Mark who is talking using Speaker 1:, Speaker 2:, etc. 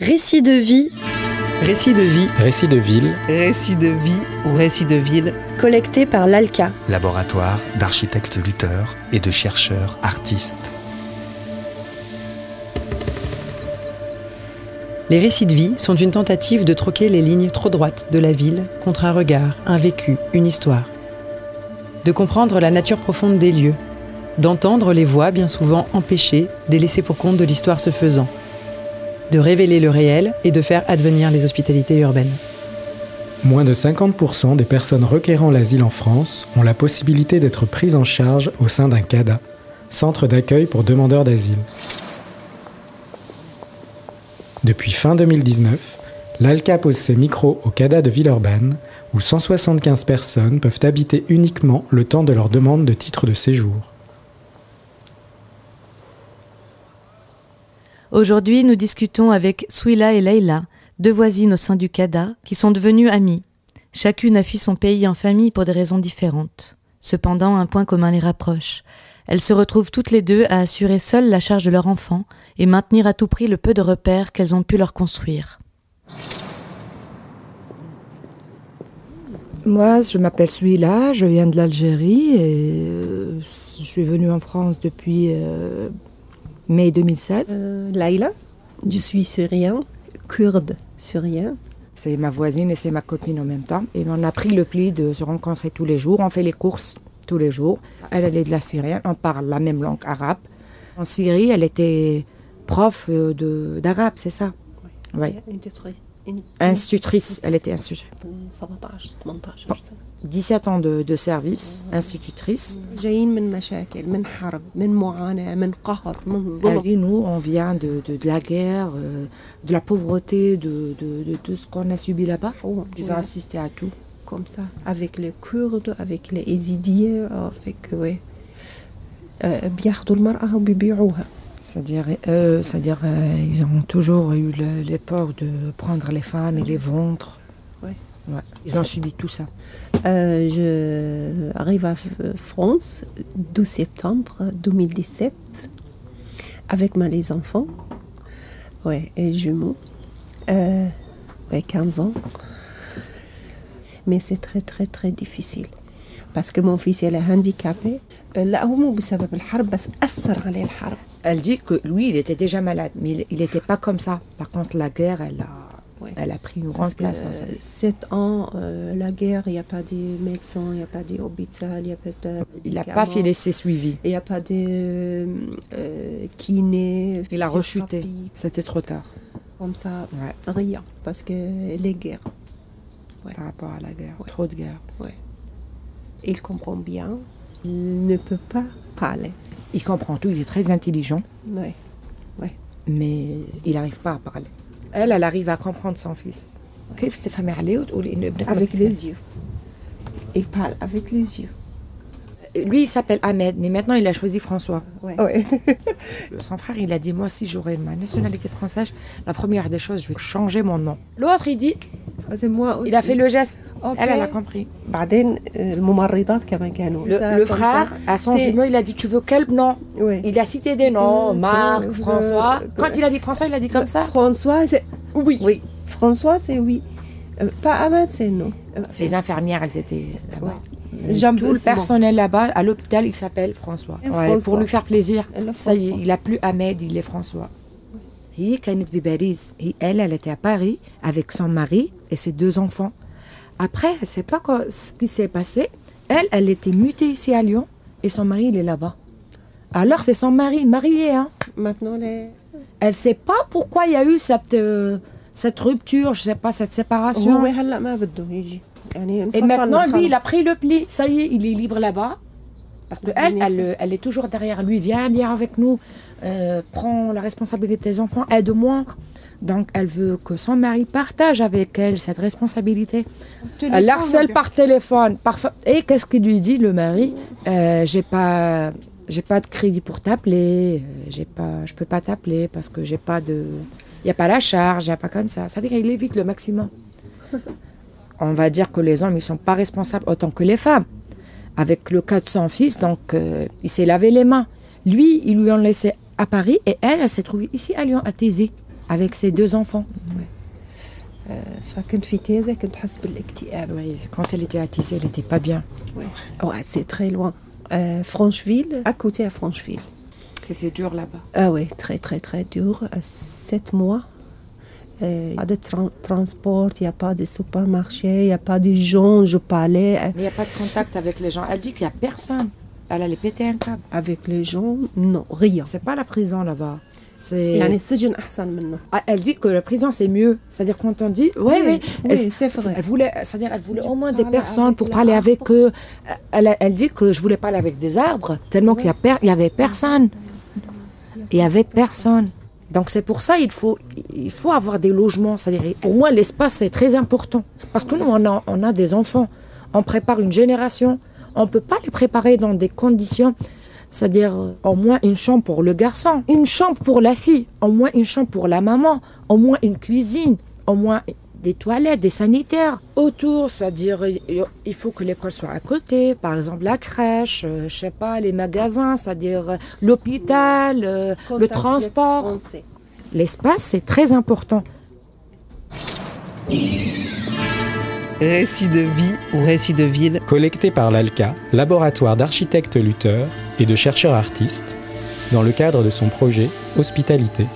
Speaker 1: Récit de vie,
Speaker 2: Récit de vie, récit de ville,
Speaker 3: Récit de vie ou récit de ville,
Speaker 1: collecté par l'ALCA.
Speaker 4: Laboratoire d'architectes lutteurs et de chercheurs artistes.
Speaker 2: Les récits de vie sont une tentative de troquer les lignes trop droites de la ville contre un regard, un vécu, une histoire. De comprendre la nature profonde des lieux, d'entendre les voix bien souvent empêchées des laissés pour compte de l'histoire se faisant, de révéler le réel et de faire advenir les hospitalités urbaines.
Speaker 5: Moins de 50% des personnes requérant l'asile en France ont la possibilité d'être prises en charge au sein d'un CADA, Centre d'accueil pour demandeurs d'asile. Depuis fin 2019, l'ALCA pose ses micros au CADA de Villeurbanne, où 175 personnes peuvent habiter uniquement le temps de leur demande de titre de séjour.
Speaker 6: Aujourd'hui, nous discutons avec Souila et Leïla, deux voisines au sein du CADA, qui sont devenues amies. Chacune a fui son pays en famille pour des raisons différentes. Cependant, un point commun les rapproche. Elles se retrouvent toutes les deux à assurer seules la charge de leur enfant et maintenir à tout prix le peu de repères qu'elles ont pu leur construire.
Speaker 7: Moi, je m'appelle Souila, je viens de l'Algérie et je suis venue en France depuis mai 2016.
Speaker 8: Laïla, je suis syrien, kurde syrien.
Speaker 7: C'est ma voisine et c'est ma copine en même temps. Et on a pris le pli de se rencontrer tous les jours. On fait les courses tous les jours. Elle est de la Syrienne, on parle la même langue arabe. En Syrie, elle était prof d'arabe, c'est ça? Oui. Institutrice, elle était institutrice. 17 ans de service, institutrice. Elle dit, nous, on vient de la guerre, de la pauvreté, de tout ce qu'on a subi là-bas. Ils ont assisté à tout.
Speaker 8: Comme ça, avec les Kurdes, avec les Yézidis, avec, ouais. C'est-à-dire,
Speaker 7: ils ont toujours eu l'époque de prendre les femmes et les ventres.
Speaker 8: Ouais.
Speaker 7: Ouais. Ils ont subi tout ça.
Speaker 8: Je arrive à France 12 septembre 2017 avec les enfants, ouais, et jumeaux, 15 ans. Mais c'est très très très difficile parce que mon fils il est handicapé.
Speaker 7: Elle dit que lui il était déjà malade, mais il n'était pas comme ça. Par contre la guerre elle a pris une grande place.
Speaker 8: 7 ans, la guerre, il n'y a pas de médecins, il n'y a pas d'hôpital, il n'y a pas de...
Speaker 7: Il n'a pas fait ses suivis.
Speaker 8: Il n'y a pas de kiné.
Speaker 7: Il a rechuté, c'était trop tard.
Speaker 8: Comme ça, rien, parce que les guerres.
Speaker 7: Ouais. Par rapport à la guerre, trop de guerre.
Speaker 8: Ouais. Il comprend bien, il ne peut pas parler.
Speaker 7: Il comprend tout, il est très intelligent.
Speaker 8: Oui.
Speaker 7: Mais il n'arrive pas à parler. Elle arrive à comprendre son fils.
Speaker 8: Avec les yeux. Il parle avec les yeux.
Speaker 7: Lui, il s'appelle Ahmed, mais maintenant, il a choisi François.
Speaker 8: Ouais.
Speaker 7: Son frère, il a dit, moi, si j'aurais ma nationalité française, la première des choses, je vais changer mon nom. L'autre, il dit,
Speaker 8: c'est moi aussi.
Speaker 7: Il a fait le geste.
Speaker 8: Okay.
Speaker 7: Elle a compris.
Speaker 8: Le
Speaker 7: frère, à son jumeau, il a dit, tu veux quel nom?
Speaker 8: Oui.
Speaker 7: Il a cité des noms, Marc, François. Quand il a dit François, il a dit comme ça.
Speaker 8: François, c'est oui.
Speaker 7: François,
Speaker 8: c'est oui. Pas Ahmed, c'est non.
Speaker 7: Les infirmières, elles étaient là-bas.
Speaker 8: Ouais.
Speaker 7: Tout le personnel là-bas, à l'hôpital, il s'appelle François. Ouais, pour lui faire plaisir. Ça y est, il n'a plus Ahmed, il est François. Elle était à Paris avec son mari et ses 2 enfants. Après, je ne sais pas ce qui s'est passé. Elle était mutée ici à Lyon et son mari, il est là-bas. Alors, c'est son mari, marié. Hein.
Speaker 8: Maintenant,
Speaker 7: elle ne sait pas pourquoi il y a eu cette rupture, je ne sais pas, cette séparation. Et maintenant, lui, il a pris le pli. Ça y est, il est libre là-bas. Parce qu'elle est toujours derrière lui. Viens avec nous. Prends la responsabilité des enfants. Aide-moi. Donc, elle veut que son mari partage avec elle cette responsabilité. Elle harcèle par téléphone. Et qu'est-ce qu'il lui dit, le mari? J'ai pas de crédit pour t'appeler. Je peux pas t'appeler parce que j'ai pas de... Il n'y a pas la charge, il n'y a pas comme ça. Ça veut dire qu'il évite le maximum. On va dire que les hommes, ils ne sont pas responsables autant que les femmes. Avec le cas de son fils, donc, il s'est lavé les mains. Lui, ils lui ont laissé à Paris et elle s'est trouvée ici à Lyon, à Thésée. avec ses 2 enfants. Oui, quand elle était à Tissé, elle n'était pas bien.
Speaker 8: Ouais, c'est très loin. Francheville, à côté à Francheville.
Speaker 7: C'était dur là-bas.
Speaker 8: Ah oui, très très très dur. 7 mois. Pas de transport, il n'y a pas de supermarché, il n'y a pas de gens, je parlais.
Speaker 7: Mais il n'y a pas de contact avec les gens. Elle dit qu'il n'y a personne. Elle allait péter un câble.
Speaker 8: Avec les gens, non, rien.
Speaker 7: C'est pas la prison là-bas.
Speaker 8: Elle
Speaker 7: dit que la prison c'est mieux. C'est-à-dire quand on dit
Speaker 8: oui, c'est vrai.
Speaker 7: Elle voulait au moins des personnes pour parler avec eux. Elle dit que je voulais parler avec des arbres tellement qu'il y avait personne. Il y avait personne. Donc c'est pour ça il faut avoir des logements. C'est-à-dire au moins l'espace c'est très important parce que nous on a des enfants. On prépare une génération. On peut pas les préparer dans des conditions. C'est-à-dire au moins une chambre pour le garçon, une chambre pour la fille, au moins une chambre pour la maman, au moins une cuisine, au moins des toilettes, des sanitaires. Autour, c'est-à-dire il faut que l'école soit à côté, par exemple la crèche, je sais pas, les magasins, c'est-à-dire l'hôpital, le transport. L'espace, c'est très important.
Speaker 3: Récits de vie ou récits de ville.
Speaker 5: Collecté par l'ALCA, laboratoire d'architectes lutteurs et de chercheurs artistes, dans le cadre de son projet Hospitalité.